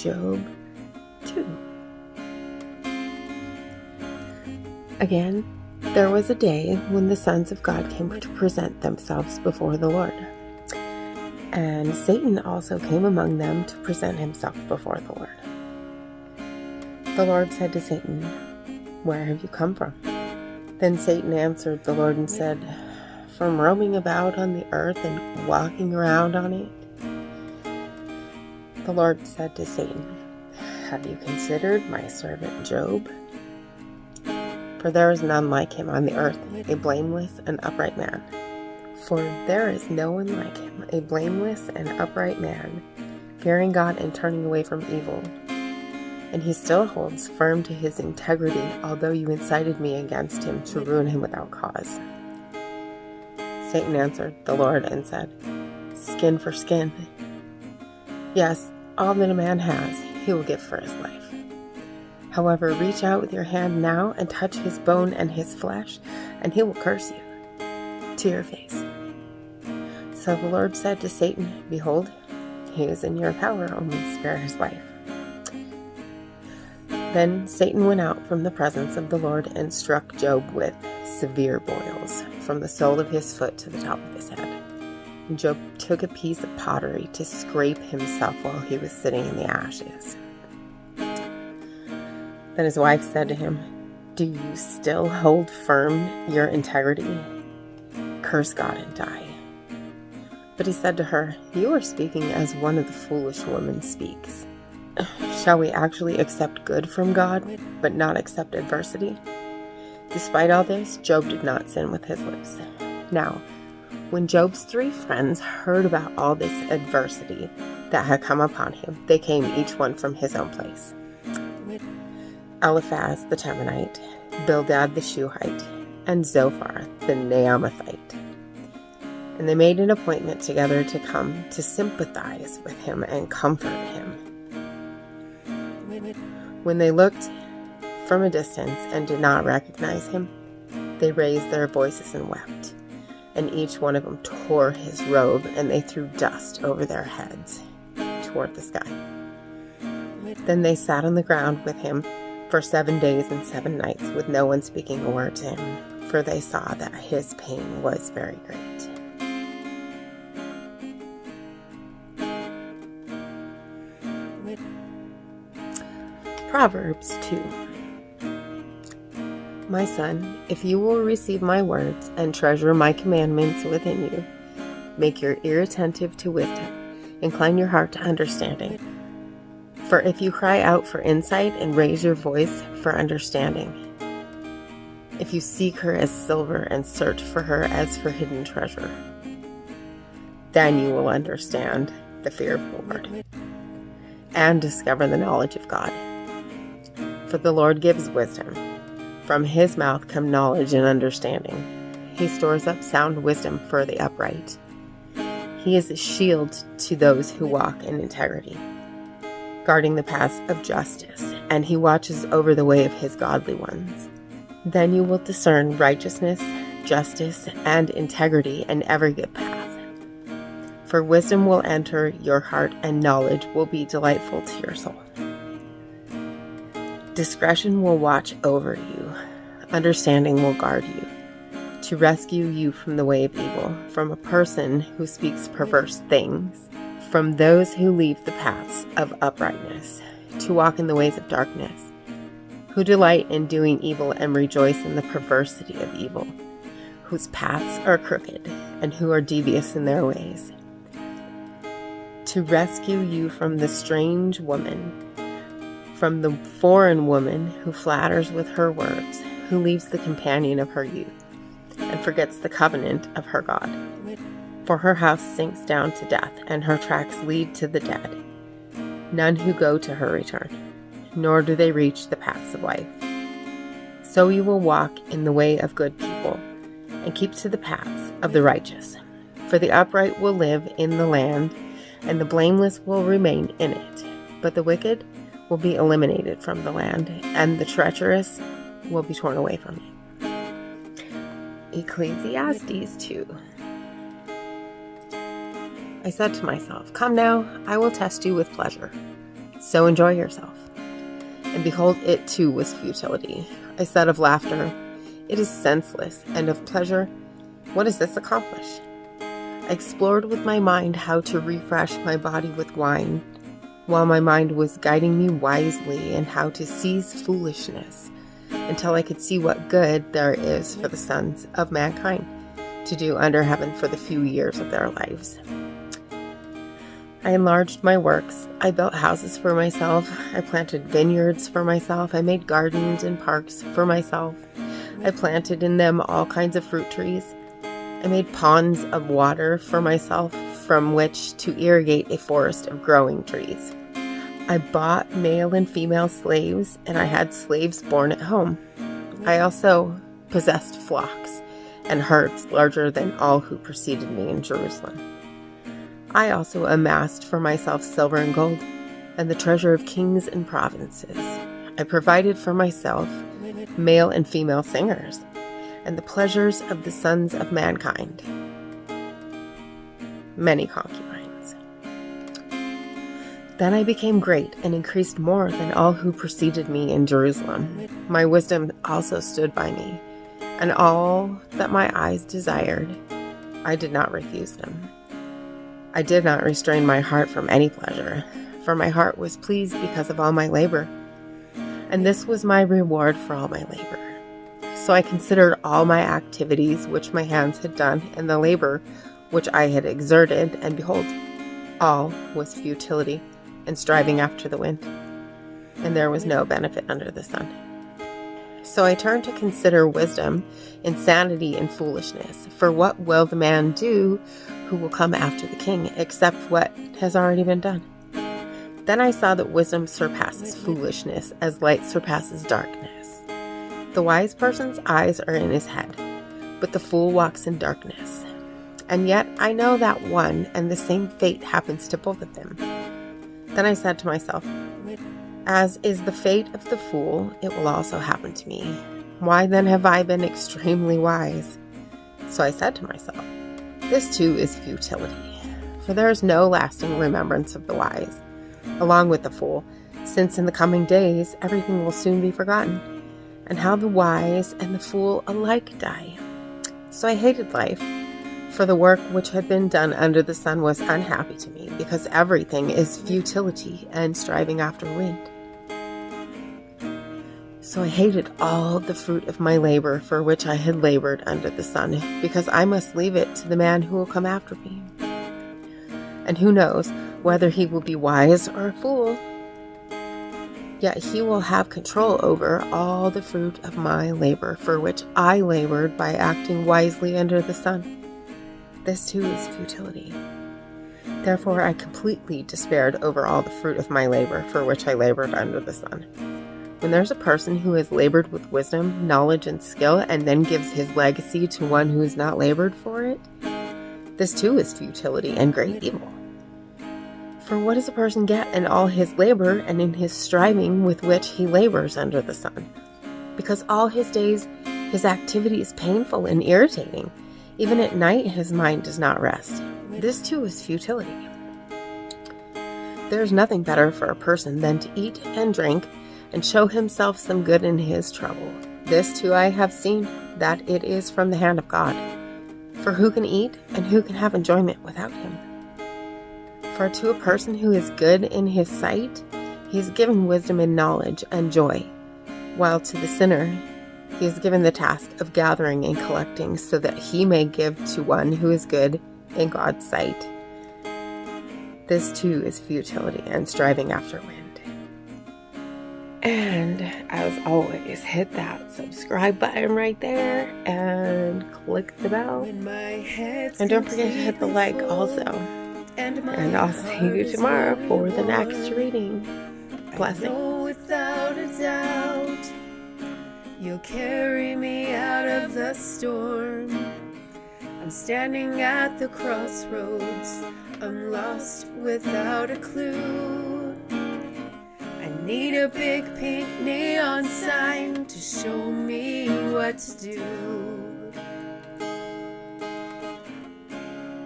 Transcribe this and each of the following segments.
Job 2. Again, there was a day when the sons of God came to present themselves before the Lord. And Satan also came among them to present himself before the Lord. The Lord said to Satan, "Where have you come from?" Then Satan answered the Lord and said, "From roaming about on the earth and walking around on it." The Lord said to Satan, "Have you considered my servant Job? For there is none like him on the earth, a blameless and upright man. For there is no one like him, a blameless and upright man, fearing God and turning away from evil. And he still holds firm to his integrity, although you incited me against him to ruin him without cause." Satan answered the Lord and said, "Skin for skin. Yes, all that a man has, he will give for his life. However, reach out with your hand now and touch his bone and his flesh, and he will curse you to your face." So the Lord said to Satan, "Behold, he is in your power, only spare his life." Then Satan went out from the presence of the Lord and struck Job with severe boils, from the sole of his foot to the top of his head. And Job took a piece of pottery to scrape himself while he was sitting in the ashes. Then his wife said to him, "Do you still hold firm your integrity? Curse God and die." But he said to her, "You are speaking as one of the foolish women speaks. Shall we actually accept good from God, but not accept adversity?" Despite all this, Job did not sin with his lips. Now, when Job's 3 friends heard about all this adversity that had come upon him, they came each one from his own place. Eliphaz the Temanite, Bildad the Shuhite, and Zophar the Naamathite. And they made an appointment together to come to sympathize with him and comfort him. When they looked from a distance and did not recognize him, they raised their voices and wept. And each one of them tore his robe, and they threw dust over their heads toward the sky. Then they sat on the ground with him for 7 days and 7 nights, with no one speaking a word to him, for they saw that his pain was very great. Proverbs 2. My son, if you will receive my words and treasure my commandments within you, make your ear attentive to wisdom, incline your heart to understanding. For if you cry out for insight and raise your voice for understanding, if you seek her as silver and search for her as for hidden treasure, then you will understand the fear of the Lord and discover the knowledge of God. For the Lord gives wisdom. From his mouth come knowledge and understanding. He stores up sound wisdom for the upright. He is a shield to those who walk in integrity, guarding the paths of justice, and he watches over the way of his godly ones. Then you will discern righteousness, justice, and integrity in every good path. For wisdom will enter your heart, and knowledge will be delightful to your soul. Discretion will watch over you. Understanding will guard you, to rescue you from the way of evil, from a person who speaks perverse things, from those who leave the paths of uprightness, to walk in the ways of darkness, who delight in doing evil and rejoice in the perversity of evil, whose paths are crooked and who are devious in their ways, to rescue you from the strange woman, from the foreign woman who flatters with her words, who leaves the companion of her youth and forgets the covenant of her God. For her house sinks down to death, and her tracks lead to the dead. None who go to her return, nor do they reach the paths of life. So you will walk in the way of good people, and keep to the paths of the righteous. For the upright will live in the land, and the blameless will remain in it. But the wicked will be eliminated from the land, and the treacherous will be torn away from it. Ecclesiastes 2. I said to myself, "Come now, I will test you with pleasure. So enjoy yourself. And behold, it too was futility. I said of laughter, it is senseless, and of pleasure, what does this accomplish? I explored with my mind how to refresh my body with wine, while my mind was guiding me wisely in how to seize foolishness, until I could see what good there is for the sons of mankind to do under heaven for the few years of their lives. I enlarged my works. I built houses for myself. I planted vineyards for myself. I made gardens and parks for myself. I planted in them all kinds of fruit trees. I made ponds of water for myself from which to irrigate a forest of growing trees. I bought male and female slaves, and I had slaves born at home. I also possessed flocks and herds larger than all who preceded me in Jerusalem. I also amassed for myself silver and gold, and the treasure of kings and provinces. I provided for myself male and female singers, and the pleasures of the sons of mankind, many concubines. Then I became great and increased more than all who preceded me in Jerusalem. My wisdom also stood by me, and all that my eyes desired, I did not refuse them. I did not restrain my heart from any pleasure, for my heart was pleased because of all my labor, and this was my reward for all my labor. So I considered all my activities which my hands had done, and the labor which I had exerted, and behold, all was futility and striving after the wind, and there was no benefit under the sun. So I turned to consider wisdom, insanity, and foolishness. For what will the man do who will come after the king, except what has already been done? Then I saw that wisdom surpasses foolishness, as light surpasses darkness. The wise person's eyes are in his head, but the fool walks in darkness. And yet I know that one and the same fate happens to both of them. Then I said to myself, as is the fate of the fool, it will also happen to me. Why then have I been extremely wise? So I said to myself, this too is futility, for there is no lasting remembrance of the wise, along with the fool, since in the coming days everything will soon be forgotten, and how the wise and the fool alike die. So I hated life, for the work which had been done under the sun was unhappy to me, because everything is futility and striving after wind. So I hated all the fruit of my labor for which I had labored under the sun, because I must leave it to the man who will come after me. And who knows whether he will be wise or a fool? Yet he will have control over all the fruit of my labor for which I labored by acting wisely under the sun. This too is futility. Therefore I completely despaired over all the fruit of my labor for which I labored under the sun. When there's a person who has labored with wisdom, knowledge, and skill, and then gives his legacy to one who has not labored for it, this too is futility and great evil. For what does a person get in all his labor and in his striving with which he labors under the sun? Because all his days his activity is painful and irritating. Even at night his mind does not rest. This too is futility. There is nothing better for a person than to eat and drink and show himself some good in his trouble. This too I have seen, that it is from the hand of God. For who can eat and who can have enjoyment without him? For to a person who is good in his sight, he is given wisdom and knowledge and joy, while to the sinner he is given the task of gathering and collecting, so that he may give to one who is good in God's sight. This too is futility and striving after wind. And as always, hit that subscribe button right there and click the bell. And don't forget to hit the like also. And I'll see you tomorrow for the next reading. Blessings. Without a doubt, you'll carry me out of the storm. I'm standing at the crossroads. I'm lost without a clue. I need a big pink neon sign to show me what to do.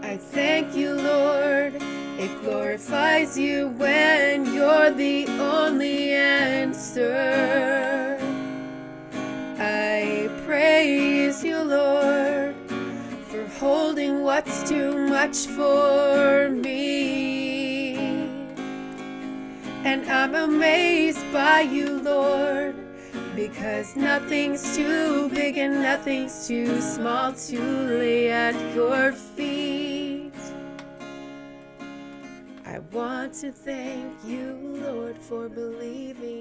I thank you, Lord. It glorifies you when you're the answer. I praise you, Lord, for holding what's too much for me. And I'm amazed by you, Lord, because nothing's too big and nothing's too small to lay at your feet. I want to thank you, Lord, for believing